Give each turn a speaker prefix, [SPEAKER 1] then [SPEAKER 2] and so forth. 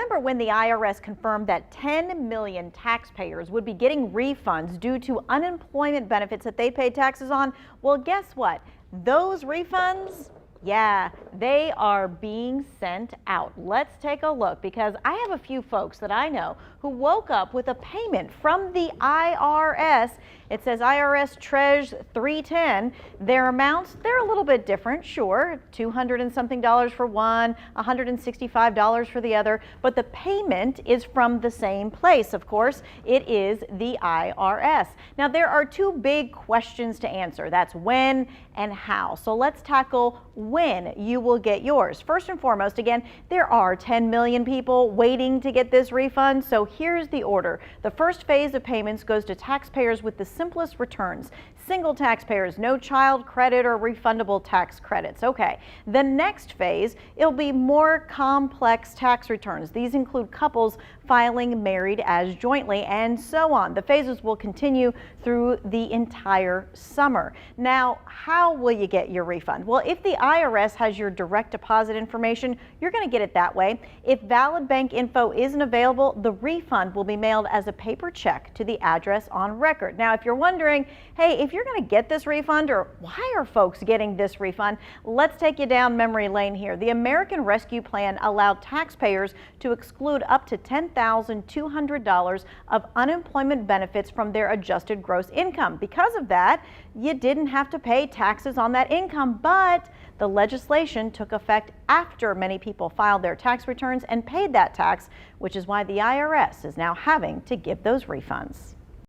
[SPEAKER 1] Remember when the IRS confirmed that 10 million taxpayers would be getting refunds due to unemployment benefits that they paid taxes on? Well, guess what? Those refunds, yeah, they are being sent out. Let's take a look, because I have a few folks that I know who woke up with a payment from the IRS. It says IRS TREAS 310. Their amounts, they're a little bit different, sure, $200 and something for one, $165 for the other, but the payment is from the same place, of course. It is the IRS. Now, there are two big questions to answer. That's when and how. So let's tackle when you will get yours. First and foremost, again, there are 10 million people waiting to get this refund. So here's the order. The first phase of payments goes to taxpayers with the simplest returns. Single taxpayers, no child credit or refundable tax credits. Okay. The next phase, it'll be more complex tax returns. These include couples filing married as jointly, and so on. The phases will continue through the entire summer. Now, how will you get your refund? Well, if the IRS has your direct deposit information, you're going to get it that way. If valid bank info isn't available, the refund will be mailed as a paper check to the address on record. Now, if you're wondering, hey, if you're going to get this refund, or why are folks getting this refund, let's take you down memory lane here. The American Rescue Plan allowed taxpayers to exclude up to $10,200 of unemployment benefits from their adjusted gross income. Because of that, you didn't have to pay taxes on that income, but the legislation took effect after many people filed their tax returns and paid that tax, which is why the IRS is now having to give those refunds.